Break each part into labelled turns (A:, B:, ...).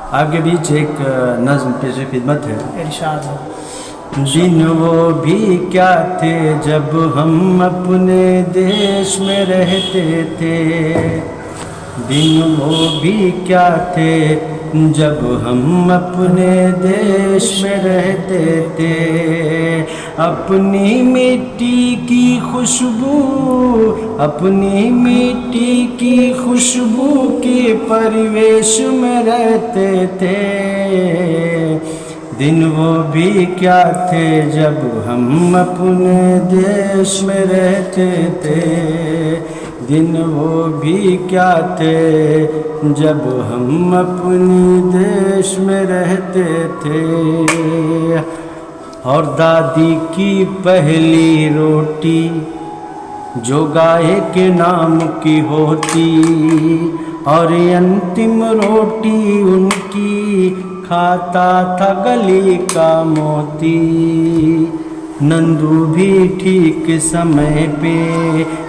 A: आपके बीच एक नज़्म पेश खिदमत है।
B: इरशाद हो।
A: दिन वो भी क्या थे जब हम अपने देश में रहते थे, दिन वो भी क्या थे जब हम अपने देश में रहते थे। अपनी मिट्टी की खुशबू, अपनी मिट्टी की खुशबू के परिवेश में रहते थे, दिन वो भी क्या थे जब हम अपने देश में रहते थे, दिन वो भी क्या थे जब हम अपने देश में रहते थे। और दादी की पहली रोटी जो गाय के नाम की होती, और अंतिम रोटी उनकी खाता था गली का मोती। नंदू भी ठीक समय पे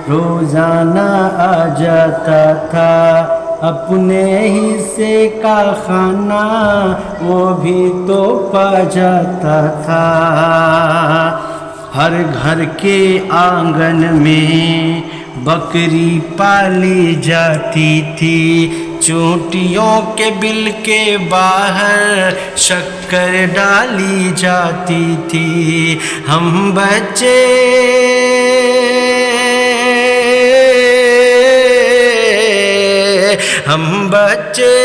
A: रोजाना आ जाता था, अपने हिस्से का खाना वो भी तो पा जाता था। हर घर के आंगन में बकरी पाली जाती थी, चोटियों के बिल के बाहर शक्कर डाली जाती थी। हम बच्चे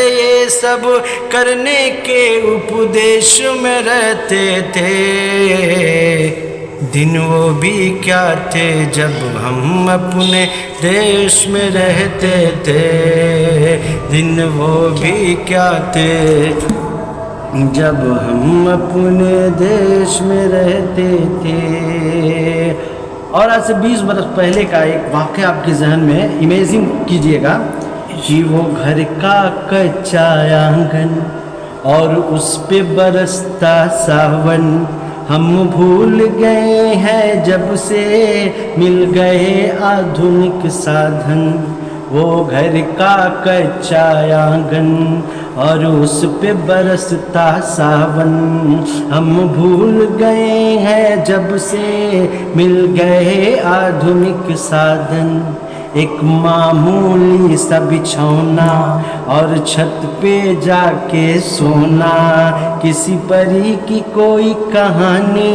A: ये सब करने के उपदेश में रहते थे, दिन वो भी क्या थे जब हम अपने देश में रहते थे, दिन वो भी क्या थे जब हम अपने देश में रहते थे। और आज से 20 बरस पहले का एक वाक़या आपके जहन में इमेजिन कीजिएगा कि वो घर का कच्चा आंगन और उस पे बरसता सावन, हम भूल गए हैं जब से मिल गए आधुनिक साधन। वो घर का कच्चा आंगन और उस पे बरसता सावन, हम भूल गए हैं जब से मिल गए आधुनिक साधन। एक मामूली सा बिछौना और छत पे जाके सोना, किसी परी की कोई कहानी,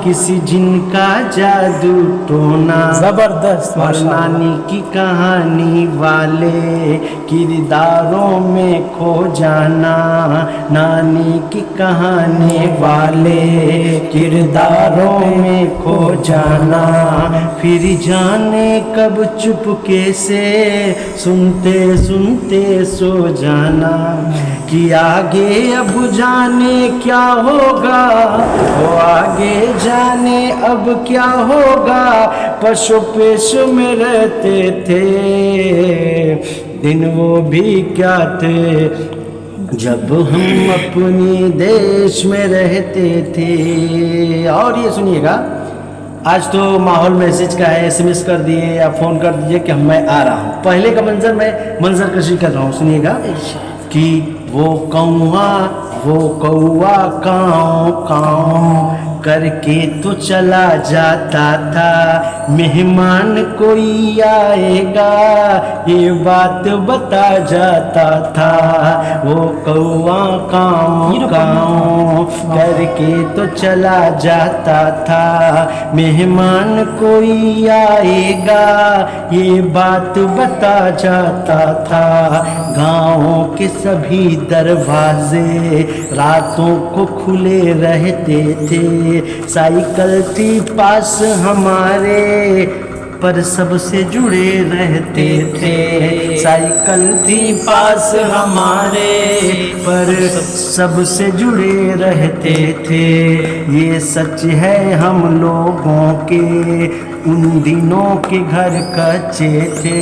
A: किसी जिन का जादू टोना,
B: जबरदस्त।
A: और नानी की कहानी वाले किरदारों में खो जाना, नानी की कहानी वाले किरदारों में खो जाना। फिर जाने कब चुपके से सुनते सुनते सो जाना, कि आगे अब जाने क्या होगा, वो आगे जाने अब क्या होगा। पशु पेश में रहते थे, दिन वो भी क्या थे जब हम अपने देश में रहते थे। और ये सुनिएगा, आज तो माहौल मैसेज का है, SMS कर दिए या फ़ोन कर दीजिए कि मैं आ रहा हूँ। पहले का मंजर मैं मंजर कशी कर रहा हूँ, सुनिएगा कि वो कौआ काँव काँव करके तो चला जाता था, मेहमान कोई आएगा ये बात बता जाता था। वो कौआ काँव काँव करके तो चला जाता था, मेहमान कोई आएगा ये बात बता जाता था। गाँव के सभी दरवाजे रातों को खुले रहते थे, साइकिल थी पास हमारे पर सबसे जुड़े रहते थे, साइकिल थी पास हमारे पर सबसे जुड़े रहते थे। ये सच है हम लोगों के उन दिनों के घर कच्चे थे,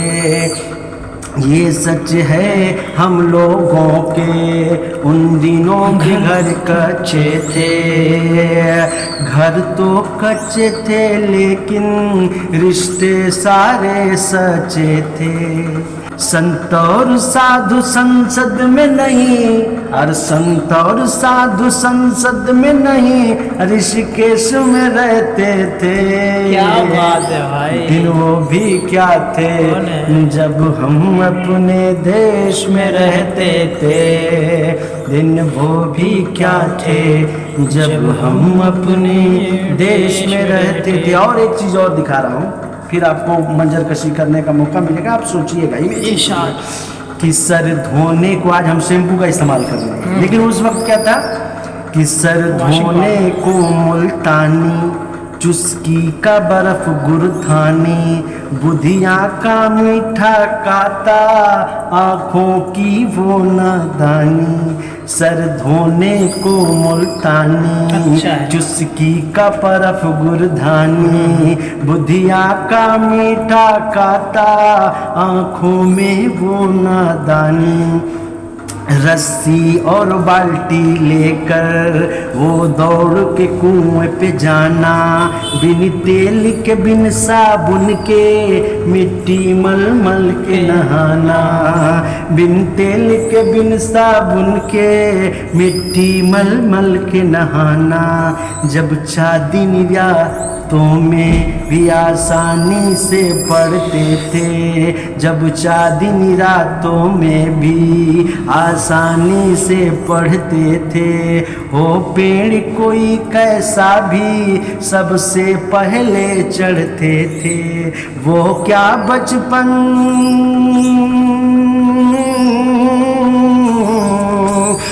A: ये सच है हम लोगों के उन दिनों के घर कच्चे थे। घर तो कच्चे थे लेकिन रिश्ते सारे सच्चे थे, संत और साधु संसद में नहीं, और संत और साधु संसद में नहीं, ऋषिकेश में रहते थे।
B: क्या बात है भाई।
A: दिन वो भी क्या थे जब हम अपने देश में रहते थे। दिन वो भी क्या थे जब हम अपने देश में रहते थे। और एक चीज और दिखा रहा हूँ, फिर आपको मंजर कशी करने का मौका मिलेगा, आप सोचिएगा ही कि सर धोने को आज हम शैम्पू का इस्तेमाल कर रहे हैं, लेकिन उस वक्त क्या था कि सर धोने को मुल्तानी, चुस्की का बर्फ गुरथानी, बुधिया का मीठा काता, आँखों की वो नादानी। सर धोने को मुल्तानी, चुस्की का बर्फ गुरधानी, बुधिया का मीठा काता, आँखों में वो नादानी। रस्सी और बाल्टी लेकर वो दौड़ के कुएं पे जाना, बिन तेल के बिन साबुन के मिट्टी मल मल के नहाना, बिन तेल के बिन साबुन के मिट्टी मल मल के नहाना। जब चाँदी रातों में भी आसानी से पढ़ते थे, जब चाँदी रातों में भी आसानी से पढ़ते थे। वो पेड़ कोई कैसा भी सबसे पहले चढ़ते थे। वो क्या बचपन,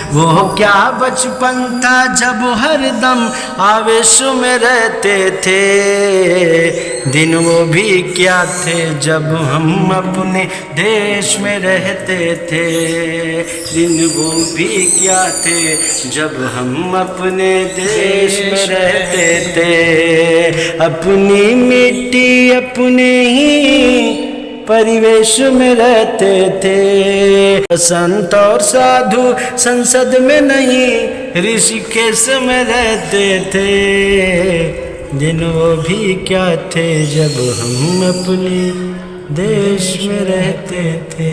A: वो क्या बचपन था जब हरदम आवेश में रहते थे। दिन वो भी क्या थे जब हम अपने देश में रहते थे। दिन वो भी क्या थे जब हम अपने देश में रहते थे। अपनी मिट्टी अपने ही परिवेश में रहते थे। संत और साधु संसद में नहीं, ऋषिकेश में रहते थे। दिन वो भी क्या थे जब हम अपने देश में रहते थे।